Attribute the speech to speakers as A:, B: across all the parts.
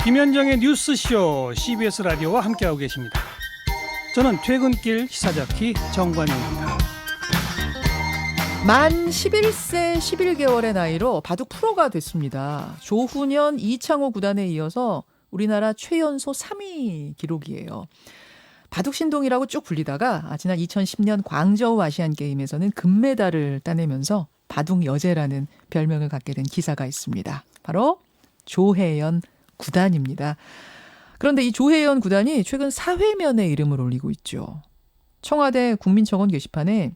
A: 김현정의 뉴스쇼 CBS 라디오와 함께하고 계십니다. 저는 퇴근길 시사자키 정관용입니다.
B: 만 11세 11개월의 나이로 바둑 프로가 됐습니다. 조훈현, 이창호 구단에 이어서 우리나라 최연소 3위 기록이에요. 바둑 신동이라고 쭉 불리다가 지난 2010년 광저우 아시안게임에서는 금메달을 따내면서 바둑 여제라는 별명을 갖게 된 기사가 있습니다. 바로 조혜연 구단입니다. 그런데 이 조혜연 구단이 최근 사회면에 이름을 올리고 있죠. 청와대 국민청원 게시판에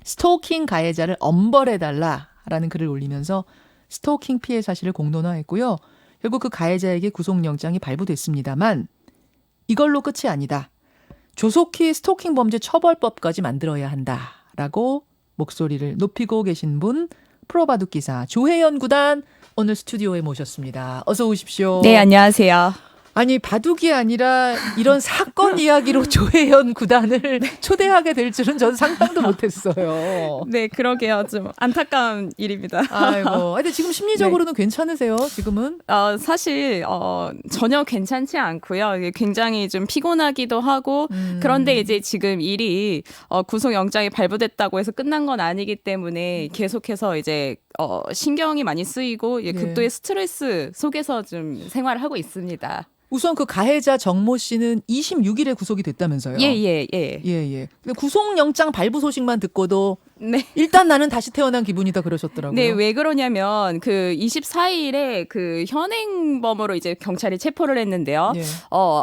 B: 스토킹 가해자를 엄벌해달라라는 글을 올리면서 스토킹 피해 사실을 공론화했고요. 결국 그 가해자에게 구속영장이 발부됐습니다만 이걸로 끝이 아니다. 조속히 스토킹 범죄 처벌법까지 만들어야 한다라고 목소리를 높이고 계신 분, 프로바둑 기사 조혜연 구단 오늘 스튜디오에 모셨습니다. 어서 오십시오.
C: 네, 안녕하세요.
B: 아니 바둑이 아니라 이런 사건 이야기로 조혜연 구단을 초대하게 될 줄은 저는 상상도 못했어요.
C: 네, 그러게요. 좀 안타까운 일입니다.
B: 아이고, 근데 지금 심리적으로는 괜찮으세요? 지금은?
C: 사실 전혀 괜찮지 않고요. 이게 굉장히 좀 피곤하기도 하고 그런데 이제 지금 일이 구속영장이 발부됐다고 해서 끝난 건 아니기 때문에 계속해서 이제 신경이 많이 쓰이고 극도의 스트레스 속에서 좀 생활을 하고 있습니다.
B: 우선 그 가해자 정모 씨는 26일에 구속이 됐다면서요?
C: 예.
B: 근데 구속영장 발부 소식만 듣고도
C: 네.
B: 일단 나는 다시 태어난 기분이다 그러셨더라고요.
C: 네, 왜 그러냐면 그 24일에 그 현행범으로 이제 경찰이 체포를 했는데요.
B: 예.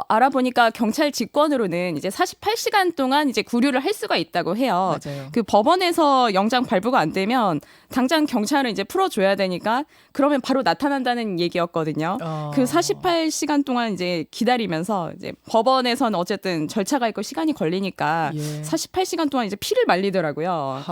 C: 알아보니까 경찰 직권으로는 이제 48시간 동안 이제 구류를 할 수가 있다고 해요.
B: 맞아요.
C: 그 법원에서 영장 발부가 안 되면 당장 경찰은 이제 풀어줘야 되니까 그러면 바로 나타난다는 얘기였거든요. 그 48시간 동안 이제 기다리면서 이제 법원에서는 어쨌든 절차가 있고 시간이 걸리니까 48시간 동안 이제 피를 말리더라고요.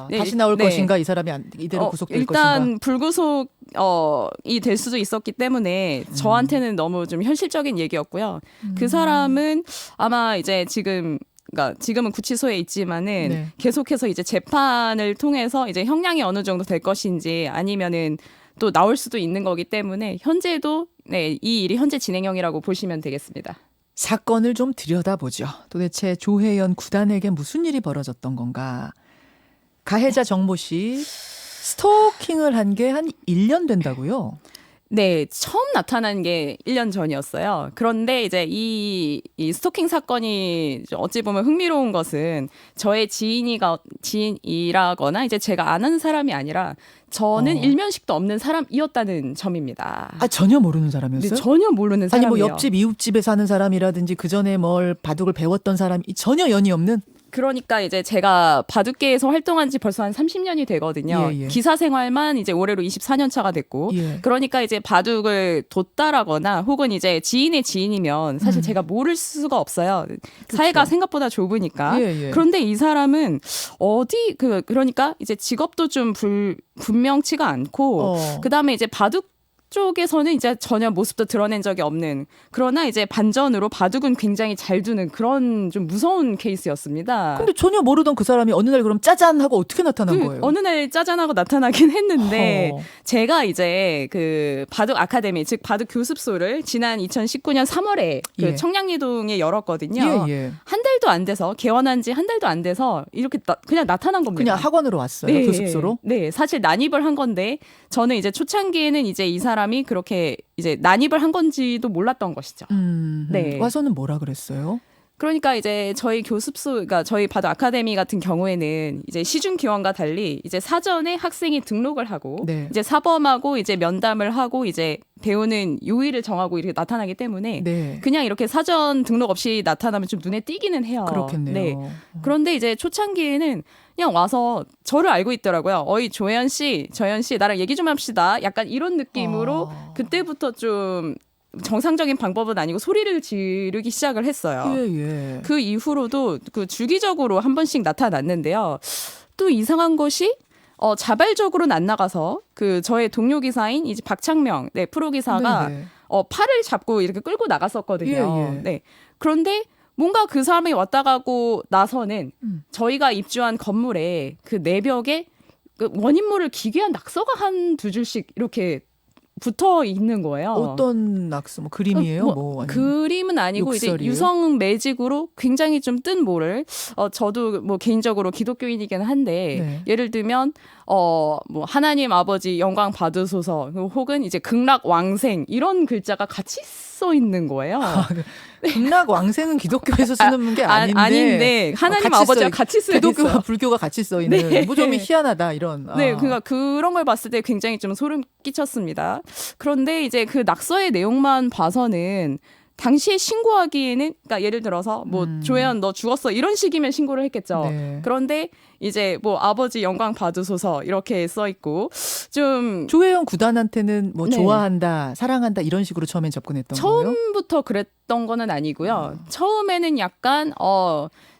C: 네,
B: 다시 나올 것인가 이 사람이 이대로 구속될 것인가.
C: 일단 불구속이 될 수도 있었기 때문에 저한테는 너무 좀 현실적인 얘기였고요. 그 사람은 아마 이제 그러니까 지금은 구치소에 있지만은 계속해서 이제 재판을 통해서 이제 형량이 어느 정도 될 것인지 아니면은 또 나올 수도 있는 거기 때문에 현재도 이 일이 현재 진행형이라고 보시면 되겠습니다.
B: 사건을 좀 들여다보죠. 도대체 조혜연 구단에게 무슨 일이 벌어졌던 건가. 가해자 정모 씨 스토킹을 한 게 한 1년 된다고요?
C: 네, 처음 나타난 게 1년 전이었어요. 그런데 이제 이 스토킹 사건이 어찌 보면 흥미로운 것은 저의 지인이라거나 이제 제가 아는 사람이 아니라 저는 일면식도 없는 사람이었다는 점입니다.
B: 전혀 모르는 사람이었어요?
C: 네, 전혀 모르는
B: 아니
C: 사람이에요.
B: 뭐 옆집 이웃집에 사는 사람이라든지 그 전에 뭘 바둑을 배웠던 사람이 전혀 연이 없는?
C: 그러니까 이제 제가 바둑계에서 활동한 지 벌써 한 30년이 되거든요. 기사 생활만 이제 올해로 24년 차가 됐고. 그러니까 이제 바둑을 뒀다라거나 혹은 이제 지인의 지인이면 사실 제가 모를 수가 없어요. 사회가 생각보다 좁으니까. 그런데 이 사람은 그러니까 이제 직업도 좀 분명치가 않고 그다음에 이제 바둑 쪽에서는 이제 전혀 모습도 드러낸 적이 없는, 그러나 이제 반전으로 바둑은 굉장히 잘 두는 그런 좀 무서운 케이스였습니다.
B: 근데 전혀 모르던 그 사람이 어느 날 그럼 짜잔 하고 어떻게 나타난 거예요?
C: 어느 날 짜잔하고 나타나긴 했는데 제가 이제 그 바둑 아카데미, 즉 바둑 교습소를 지난 2019년 3월에 그 청량리동에 열었거든요. 한 달도 안 돼서, 개원한 지 한 달도 안 돼서 이렇게 그냥 나타난 겁니다.
B: 그냥 학원으로 왔어요? 교습소로?
C: 네, 사실 난입을 한 건데 저는 이제 초창기에는 이제 이 사람이 그렇게 이제 난입을 한 건지도 몰랐던 것이죠. 네.
B: 와서는 뭐라 그랬어요?
C: 그러니까 이제 저희 교습소, 그러니까 저희 바둑 아카데미 같은 경우에는 이제 시중 기원과 달리 이제 사전에 학생이 등록을 하고 이제 사범하고 이제 면담을 하고 이제 배우는 요일을 정하고 이렇게 나타나기 때문에 그냥 이렇게 사전 등록 없이 나타나면 좀 눈에 띄기는 해요.
B: 그렇겠네요.
C: 네. 그런데 이제 초창기에는 그냥 와서 저를 알고 있더라고요. 어이 조혜연 씨, 저연 씨, 나랑 얘기 좀 합시다. 약간 이런 느낌으로 그때부터 좀 정상적인 방법은 아니고 소리를 지르기 시작을 했어요. 그 이후로도 그 주기적으로 한 번씩 나타났는데요. 또 이상한 것이 자발적으로는 안 나가서 그 저의 동료 기사인 이제 박창명 프로 기사가 팔을 잡고 이렇게 끌고 나갔었거든요. 네. 그런데 뭔가 그 사람이 왔다 가고 나서는 저희가 입주한 건물에 그 내벽에 그 원인모를 기괴한 낙서가 한 두 줄씩 이렇게 붙어 있는 거예요.
B: 어떤 낙서? 뭐 그림이에요? 뭐 아니면
C: 그림은 아니고 이제
B: 욕설이에요?
C: 유성 매직으로 굉장히 좀 뜬 모를 저도 뭐 개인적으로 기독교인이긴 한데
B: 네.
C: 예를 들면 뭐 하나님 아버지 영광 받으소서 혹은 이제 극락 왕생 이런 글자가 같이 써 있는 거예요.
B: 극락 왕생은 기독교에서 쓰는 게 아닌데,
C: 아닌데 하나님
B: 같이
C: 아버지가
B: 써 있-
C: 같이 쓰여
B: 기독교와
C: 있어요.
B: 불교가 같이 써 있는
C: 네.
B: 뭐 좀 희한하다 이런.
C: 네, 그러니까 그런 걸 봤을 때 굉장히 좀 소름 끼쳤습니다. 그런데 이제 그 낙서의 내용만 봐서는 당시에 신고하기에는, 그러니까 예를 들어서 뭐 조혜연 너 죽었어 이런 식이면 신고를 했겠죠.
B: 네.
C: 그런데 이제 뭐 아버지 영광 받으소서 이렇게 써 있고 좀
B: 조혜영 구단한테는 뭐
C: 네.
B: 좋아한다, 사랑한다 이런 식으로 처음에 접근했던 거예요?
C: 처음부터 그랬던 거는 아니고요. 처음에는 약간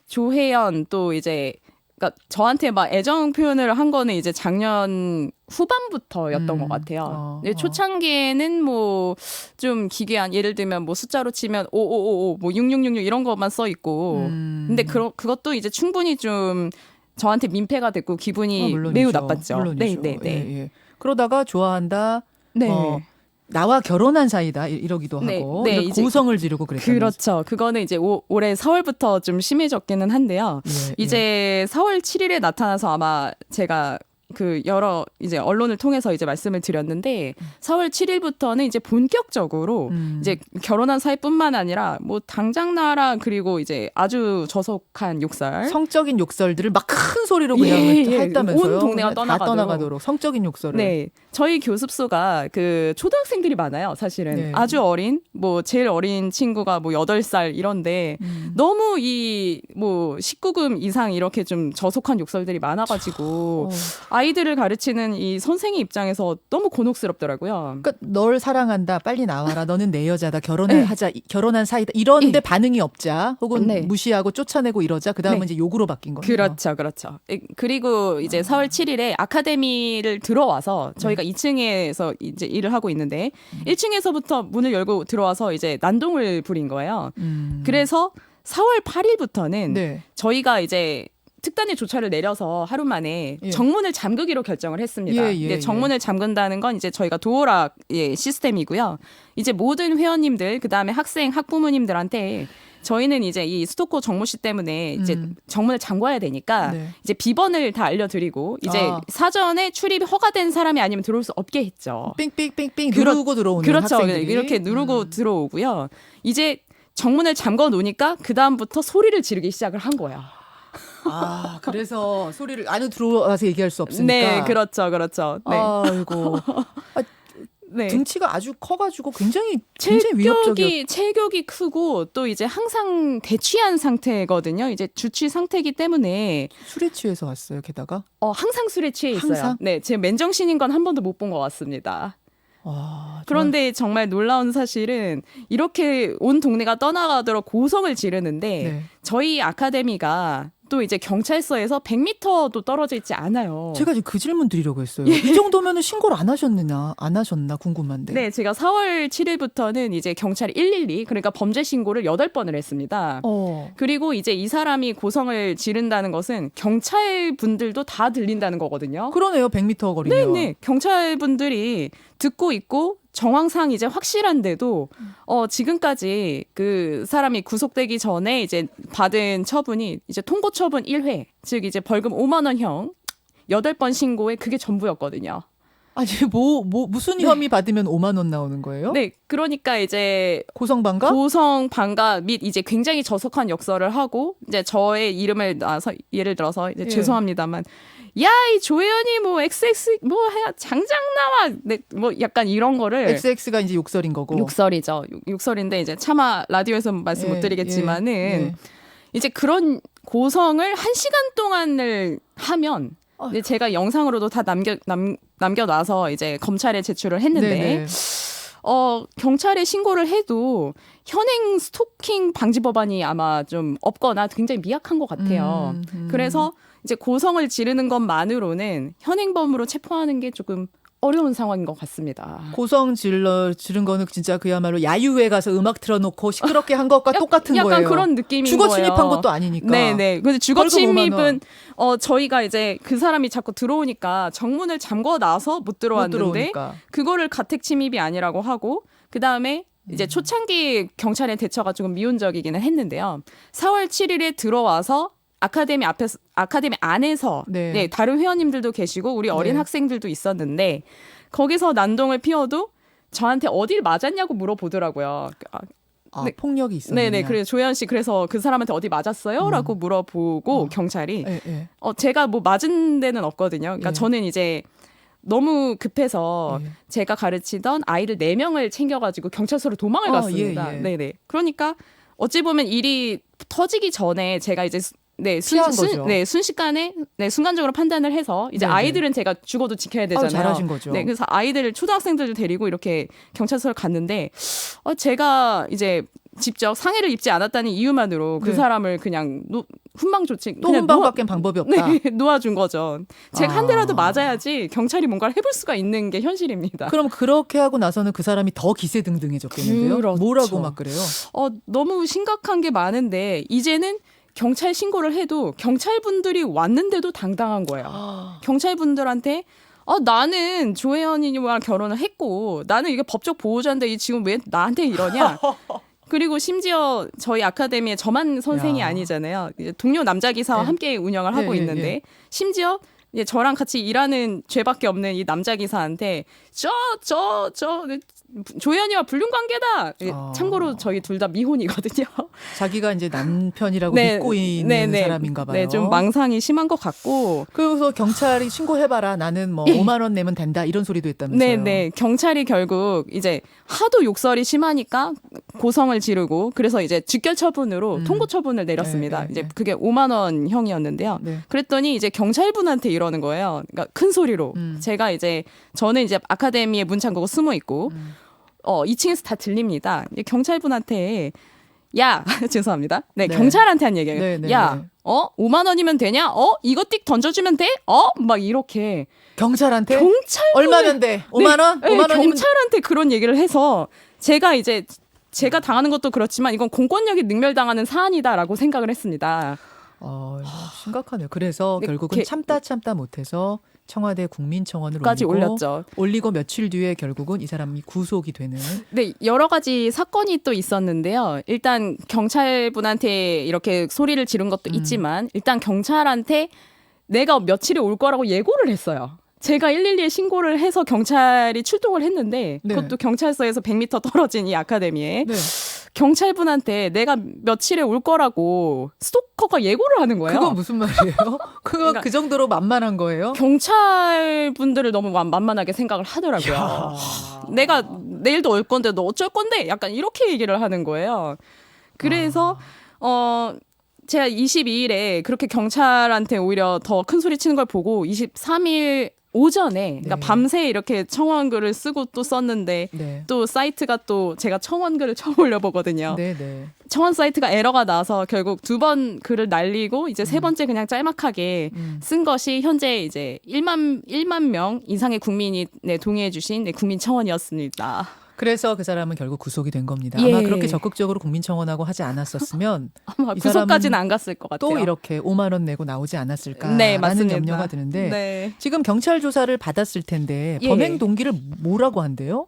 C: 조혜연 또 이제 그러니까 저한테 막 애정 표현을 한 거는 이제 작년 후반부터였던 것 같아요. 근데 초창기에는 뭐 좀 기괴한 예를 들면 뭐 숫자로 치면 5555 뭐 6666 이런 것만 써 있고 근데 그것도 이제 충분히 좀 저한테 민폐가 됐고 기분이
B: 물론이죠.
C: 매우 나빴죠.
B: 물론이죠.
C: 네.
B: 예, 예. 그러다가 좋아한다.
C: 네.
B: 나와 결혼한 사이다 이러기도
C: 네,
B: 하고
C: 네,
B: 이렇게
C: 이제
B: 고성을 지르고 그랬다면서요.
C: 그렇죠. 그거는 이제 올해 4월부터 좀 심해졌기는 한데요.
B: 예,
C: 이제 4월 7일에 나타나서 아마 제가 그 여러 이제 언론을 통해서 이제 말씀을 드렸는데 4월 7일부터는 이제 본격적으로 이제 결혼한 사이뿐만 아니라 뭐 당장 나라 그리고 이제 아주 저속한 욕설
B: 성적인 욕설들을 막 큰 소리로 그냥
C: 예.
B: 했다면서요.
C: 온 동네가
B: 다 떠나가도록 성적인 욕설을.
C: 네. 저희 교습소가 그 초등학생들이 많아요, 사실은.
B: 네.
C: 아주 어린, 뭐 제일 어린 친구가 뭐 8살 이런데 너무 이 뭐 19금 이상 이렇게 좀 저속한 욕설들이 많아가지고 아이들을 가르치는 이 선생의 입장에서 너무 곤혹스럽더라고요.
B: 그러니까 널 사랑한다. 빨리 나와라. 너는 내 여자다. 결혼을 하자. 결혼한 사이다. 이런데
C: 네.
B: 반응이 없자. 혹은
C: 네.
B: 무시하고 쫓아내고 이러자. 그다음은
C: 네.
B: 이제 욕으로 바뀐 거예요.
C: 그렇죠, 그렇죠. 그리고 이제 4월 7일에 아카데미를 들어와서 저희가 2층에서 이제 일을 하고 있는데 1층에서부터 문을 열고 들어와서 이제 난동을 부린 거예요. 그래서 4월 8일부터는
B: 네.
C: 저희가 이제 특단의 조처를 내려서 하루 만에
B: 예.
C: 정문을 잠그기로 결정을 했습니다.
B: 예, 예,
C: 근데 정문을 잠근다는 건 이제 저희가 도어락 시스템이고요. 이제 모든 회원님들 그다음에 학생 학부모님들한테 저희는 이제 이 스토커 정모 씨 때문에 이제 정문을 잠궈야 되니까
B: 네.
C: 이제 비번을 다 알려드리고 이제 사전에 출입이 허가된 사람이 아니면 들어올 수 없게 했죠.
B: 삥삥삥삥 누르고 들어오는
C: 그렇죠.
B: 학생들이.
C: 이렇게 누르고 들어오고요. 이제 정문을 잠궈 놓으니까 그 다음부터 소리를 지르기 시작을 한 거예요.
B: 아, 그래서 소리를 안에 들어와서 얘기할 수 없으니까.
C: 네, 그렇죠, 그렇죠. 네.
B: 아이고.
C: 네.
B: 등치가 아주 커가지고 굉장히 위협적이었.
C: 체격이 크고 또 이제 항상 대취한 상태거든요. 이제 주취 상태이기 때문에
B: 술에 취해서 왔어요. 게다가.
C: 항상 술에 취해 있어요.
B: 항상?
C: 네, 제 맨정신인 건 한 번도 못 본 것 같습니다.
B: 와,
C: 그런데 정말 놀라운 사실은 이렇게 온 동네가 떠나가도록 고성을 지르는데
B: 네.
C: 저희 아카데미가 또 이제 경찰서에서 100m도 떨어져 있지 않아요.
B: 제가 지금 그 질문 드리려고 했어요. 이 정도면은 신고를 안 하셨나 궁금한데.
C: 네, 제가 4월 7일부터는 이제 경찰 112, 그러니까 범죄 신고를 8번을 했습니다. 그리고 이제 이 사람이 고성을 지른다는 것은 경찰 분들도 다 들린다는 거거든요.
B: 그러네요. 100m 거리면.
C: 네, 경찰 분들이 듣고 있고 정황상 이제 확실한데도 지금까지 그 사람이 구속되기 전에 이제 받은 처분이 이제 통고 처분 1회, 즉 이제 벌금 5만 원형 8번 신고에 그게 전부였거든요.
B: 아니 무슨 혐의 받으면 5만 원 나오는 거예요?
C: 네, 그러니까 이제
B: 고성방가?
C: 고성 방가 및 이제 굉장히 저속한 역설을 하고 이제 저의 이름을 놔서 예를 들어서 이제
B: 예.
C: 죄송합니다만 야, 이 조혜연이 뭐 XX 뭐 해야 장장 나와 네, 뭐 약간 이런 거를
B: XX가 이제 욕설인 거고.
C: 욕설이죠. 욕설인데 이제 차마 라디오에서 말씀 못 드리겠지만은 이제 그런 고성을 1시간 동안을 하면 이제 제가 영상으로도 다 남겨놔서 이제 검찰에 제출을 했는데
B: 네네.
C: 경찰에 신고를 해도 현행 스토킹 방지 법안이 아마 좀 없거나 굉장히 미약한 것 같아요. 그래서 이제 고성을 지르는 것만으로는 현행범으로 체포하는 게 조금 어려운 상황인 것 같습니다.
B: 고성 지른 거는 진짜 그야말로 야유회 가서 음악 틀어놓고 시끄럽게 한 것과 똑같은
C: 약간
B: 거예요.
C: 그런 느낌인
B: 주거
C: 거예요.
B: 침입한 것도 아니니까.
C: 네네. 근데 주거
B: 벌금 5만
C: 침입은 저희가 이제 그 사람이 자꾸 들어오니까 정문을 잠궈 놔서 못
B: 못
C: 들어왔는데
B: 들어오니까.
C: 그거를 가택 침입이 아니라고 하고 그 다음에 이제 초창기 경찰의 대처가 조금 미온적이기는 했는데요. 4월 7일에 들어와서 아카데미 안에서
B: 네.
C: 네, 다른 회원님들도 계시고 우리 어린
B: 네.
C: 학생들도 있었는데 거기서 난동을 피워도 저한테 어딜 맞았냐고 물어보더라고요. 네.
B: 폭력이 있었느냐.
C: 네네. 그래서 조현 씨 그래서 그 사람한테 어디 맞았어요? 라고 물어보고 경찰이
B: 예, 예.
C: 제가 뭐 맞은 데는 없거든요. 그러니까
B: 예.
C: 저는 이제 너무 급해서
B: 예.
C: 제가 가르치던 아이들 4명을 챙겨가지고 경찰서로 도망을 갔습니다.
B: 예, 예.
C: 네네. 그러니까 어찌 보면 일이 터지기 전에 제가 이제
B: 피한 거죠.
C: 순식간에 순간적으로 판단을 해서 이제
B: 네네.
C: 아이들은 제가 죽어도 지켜야 되잖아요.
B: 잘하신 거죠.
C: 네, 그래서 아이들 초등학생들을 데리고 이렇게 경찰서를 갔는데 제가 이제 직접 상해를 입지 않았다는 이유만으로 그
B: 네.
C: 사람을 그냥 훈방 조치
B: 또
C: 그냥
B: 훈방밖에 방법이 없다.
C: 네, 놓아준 거죠. 제가 한 대라도
B: 아.
C: 맞아야지 경찰이 뭔가를 해볼 수가 있는 게 현실입니다.
B: 그럼 그렇게 하고 나서는 그 사람이 더 기세등등해졌겠는데요.
C: 그렇죠.
B: 뭐라고 막 그래요?
C: 너무 심각한 게 많은데 이제는 경찰 신고를 해도 경찰분들이 왔는데도 당당한 거예요. 경찰분들한테 나는 조혜연이와 결혼을 했고 나는 이게 법적 보호자인데 지금 왜 나한테 이러냐. 그리고 심지어 저희 아카데미에 저만 선생이
B: 야.
C: 아니잖아요. 이제 동료 남자 기사와
B: 네.
C: 함께 운영을 하고
B: 예, 예,
C: 있는데
B: 예.
C: 심지어 이제 저랑 같이 일하는 죄밖에 없는 이 남자 기사한테 조현이와 불륜 관계다. 참고로 저희 둘 다 미혼이거든요.
B: 자기가 이제 남편이라고
C: 네,
B: 믿고 있는
C: 네, 네.
B: 사람인가 봐요.
C: 네, 좀 망상이 심한 것 같고.
B: 그래서 경찰이 신고해봐라. 나는 뭐 5만 원 내면 된다. 이런 소리도 했다면서요.
C: 네, 네. 경찰이 결국 이제 하도 욕설이 심하니까 고성을 지르고 그래서 이제 직결 처분으로 통고 처분을 내렸습니다.
B: 네, 네,
C: 이제
B: 네.
C: 그게 5만 원형이었는데요.
B: 네.
C: 그랬더니 이제 경찰분한테 이러는 거예요. 그러니까 큰 소리로. 저는 이제 아카데미에 문 잠그고 숨어 있고 2층에서 다 들립니다. 이제 경찰분한테 야 죄송합니다. 네,
B: 네.
C: 경찰한테 한 얘기예요.
B: 네, 네,
C: 야,
B: 네.
C: 5만 원이면 되냐? 이거 띡 던져주면 돼? 막 이렇게
B: 경찰한테
C: 경찰
B: 얼마면 돼? 5만 원?
C: 네,
B: 5만 원이면
C: 경찰한테 그런 얘기를 해서 제가 당하는 것도 그렇지만 이건 공권력이 능멸당하는 사안이다라고 생각을 했습니다.
B: 이거 심각하네요. 그래서
C: 네,
B: 결국은 참다 못해서 청와대 국민청원을
C: 까지
B: 올리고
C: 올렸죠.
B: 올리고 며칠 뒤에 결국은 이 사람이 구속이 되는.
C: 네, 여러 가지 사건이 또 있었는데요. 일단 경찰분한테 이렇게 소리를 지른 것도 있지만 일단 경찰한테 내가 며칠에 올 거라고 예고를 했어요. 제가 112에 신고를 해서 경찰이 출동을 했는데
B: 네.
C: 그것도 경찰서에서 100m 떨어진 이 아카데미에
B: 네.
C: 경찰분한테 내가 며칠에 올 거라고 스토커가 예고를 하는 거예요.
B: 그건 무슨 말이에요? 그거
C: 그러니까
B: 그 정도로 만만한 거예요?
C: 경찰분들을 너무 만만하게 생각을 하더라고요. 내가 내일도 올 건데 너 어쩔 건데? 약간 이렇게 얘기를 하는 거예요. 그래서 제가 22일에 그렇게 경찰한테 오히려 더 큰 소리 치는 걸 보고 23일 오전에 그러니까
B: 네.
C: 밤새 이렇게 청원글을 쓰고 또 썼는데
B: 네.
C: 또 사이트가 또 제가 청원글을 처음 올려보거든요.
B: 네, 네.
C: 청원 사이트가 에러가 나서 결국 2번 글을 날리고 이제 3번째 그냥 짤막하게 쓴 것이 현재 이제 1만 명 이상의 국민이 동의해 주신 국민 청원이었습니다.
B: 그래서 그 사람은 결국 구속이 된 겁니다.
C: 예.
B: 아마 그렇게 적극적으로 국민청원하고 하지 않았었으면
C: 아마
B: 이
C: 구속까지는 안 갔을 것 같아요.
B: 또 이렇게 5만 원 내고 나오지 않았을까라는
C: 네, 맞습니다.
B: 염려가 드는데
C: 네.
B: 지금 경찰 조사를 받았을 텐데
C: 예.
B: 범행 동기를 뭐라고 한대요?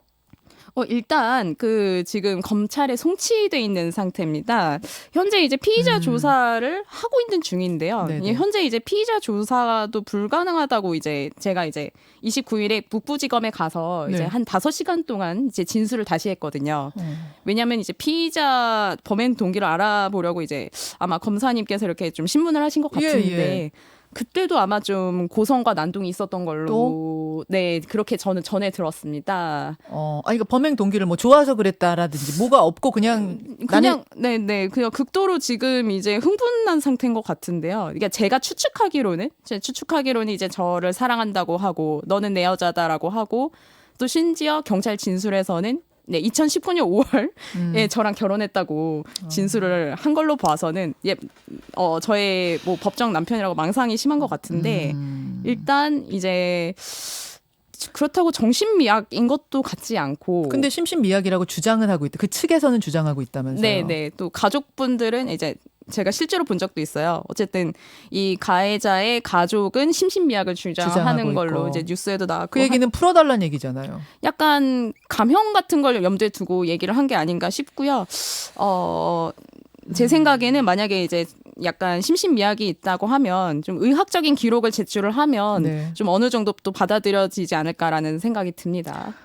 C: 일단 지금 검찰에 송치돼 있는 상태입니다. 현재 이제 피의자 조사를 하고 있는 중인데요.
B: 네네.
C: 현재 이제 피의자 조사도 불가능하다고 이제 제가 이제 29일에 북부지검에 가서
B: 네.
C: 이제 한 5시간 동안 이제 진술을 다시 했거든요. 왜냐하면 이제 피의자 범행 동기를 알아보려고 이제 아마 검사님께서 이렇게 좀 신문을 하신 것 같은데
B: 예.
C: 그때도 아마 좀 고성과 난동이 있었던 걸로 네 그렇게 저는 전해 들었습니다.
B: 그러니까 범행 동기를 뭐 좋아서 그랬다라든지 뭐가 없고 그냥
C: 네네 그냥 극도로 지금 이제 흥분한 상태인 것 같은데요. 그러니까 제가 추측하기로는 이제 저를 사랑한다고 하고 너는 내 여자다라고 하고 또 심지어 경찰 진술에서는 2019년 5월에 저랑 결혼했다고 진술을 한 걸로 봐서는 저의 뭐 법정 남편이라고 망상이 심한 것 같은데 일단 이제 그렇다고 정신미약인 것도 같지 않고.
B: 근데 심신미약이라고 주장은 하고 있다. 그 측에서는 주장하고 있다면서요.
C: 네네. 또 가족분들은 이제 제가 실제로 본 적도 있어요. 어쨌든 이 가해자의 가족은 심신미약을 주장하는
B: 주장하고
C: 걸로
B: 있고.
C: 이제 뉴스에도 나왔고.
B: 그 얘기는 풀어달라는 얘기잖아요.
C: 약간 감형 같은 걸 염두에 두고 얘기를 한 게 아닌가 싶고요. 제 생각에는 만약에 이제 약간 심신미약이 있다고 하면 좀 의학적인 기록을 제출을 하면
B: 네.
C: 좀 어느 정도 또 받아들여지지 않을까라는 생각이 듭니다.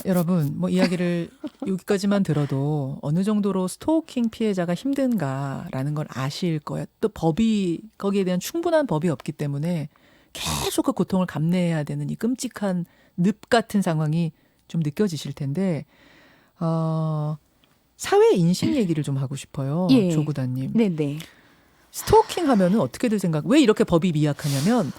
B: 여러분, 뭐 이야기를 여기까지만 들어도 어느 정도로 스토킹 피해자가 힘든가라는 걸 아실 거예요. 또 법이, 거기에 대한 충분한 법이 없기 때문에 계속 그 고통을 감내해야 되는 이 끔찍한 늪 같은 상황이 좀 느껴지실 텐데, 사회 인식 얘기를 좀 하고 싶어요.
C: 예.
B: 조구다님.
C: 네네.
B: 스토킹 하면은 어떻게들 생각, 왜 이렇게 법이 미약하냐면,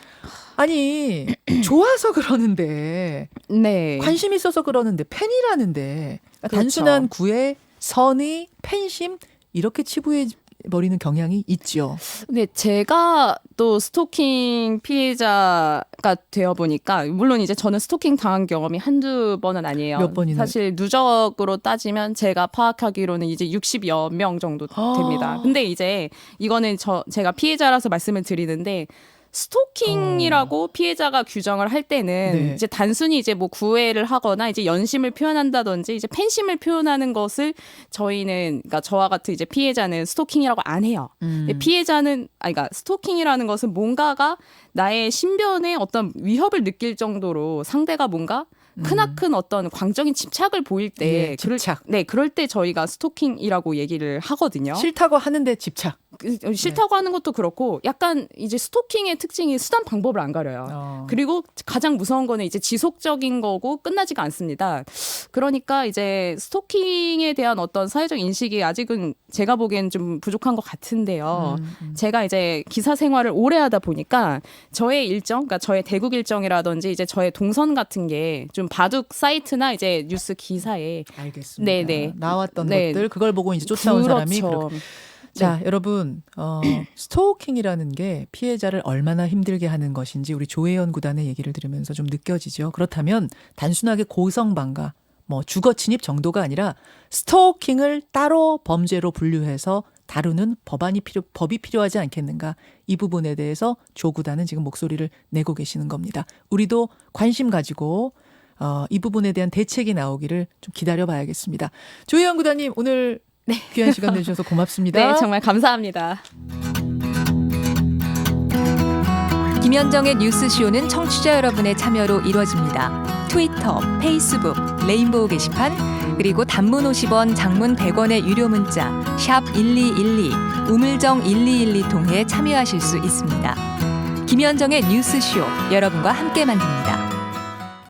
B: 아니, 좋아서 그러는데,
C: 네.
B: 관심 있어서 그러는데, 팬이라는데, 그러니까
C: 그렇죠.
B: 단순한 구애, 선의, 팬심, 이렇게 치부해 버리는 경향이 있죠.
C: 근데 제가 또 스토킹 피해자가 되어 보니까 물론 이제 저는 스토킹 당한 경험이 한두 번은 아니에요.
B: 몇 번이나?
C: 사실 누적으로 따지면 제가 파악하기로는 이제 60여 명 정도 됩니다. 근데 이제 이거는 제가 피해자라서 말씀을 드리는데 스토킹이라고 피해자가 규정을 할 때는
B: 네.
C: 이제 단순히 이제 뭐 구애를 하거나 이제 연심을 표현한다든지 이제 팬심을 표현하는 것을 저희는, 그러니까 저와 같은 이제 피해자는 스토킹이라고 안 해요. 근데 피해자는, 그러니까 스토킹이라는 것은 뭔가가 나의 신변에 어떤 위협을 느낄 정도로 상대가 뭔가 크나큰 어떤 광적인 집착을 보일 때,
B: 예, 집착.
C: 그럴 때 저희가 스토킹이라고 얘기를 하거든요.
B: 싫다고 하는데 집착.
C: 싫다고 하는 것도 그렇고 약간 이제 스토킹의 특징이 수단 방법을 안 가려요. 그리고 가장 무서운 거는 이제 지속적인 거고 끝나지가 않습니다. 그러니까 이제 스토킹에 대한 어떤 사회적 인식이 아직은 제가 보기엔 좀 부족한 것 같은데요. 제가 이제 기사 생활을 오래 하다 보니까 저의 일정, 그러니까 저의 대국 일정이라든지 이제 저의 동선 같은 게 좀 바둑 사이트나 이제 뉴스 기사에
B: 알겠습니다.
C: 네네.
B: 나왔던
C: 네.
B: 것들, 그걸 보고 이제 쫓아온 사람이.
C: 그렇죠.
B: 자, 여러분, 스토킹이라는 게 피해자를 얼마나 힘들게 하는 것인지 우리 조혜연 구단의 얘기를 들으면서 좀 느껴지죠. 그렇다면 단순하게 고성방가, 뭐 주거 침입 정도가 아니라 스토킹을 따로 범죄로 분류해서 다루는 법이 필요하지 않겠는가. 이 부분에 대해서 조 구단은 지금 목소리를 내고 계시는 겁니다. 우리도 관심 가지고 이 부분에 대한 대책이 나오기를 좀 기다려봐야겠습니다. 조혜연 구단님, 오늘 귀한 시간 내주셔서 고맙습니다.
C: 네, 정말 감사합니다.
D: 김현정의 뉴스쇼는 청취자 여러분의 참여로 이루어집니다. 트위터, 페이스북, 레인보우 게시판, 그리고 단문 50원, 장문 100원의 유료 문자 샵 1212, 우물정 1212 통해 참여하실 수 있습니다. 김현정의 뉴스쇼, 여러분과 함께 만듭니다.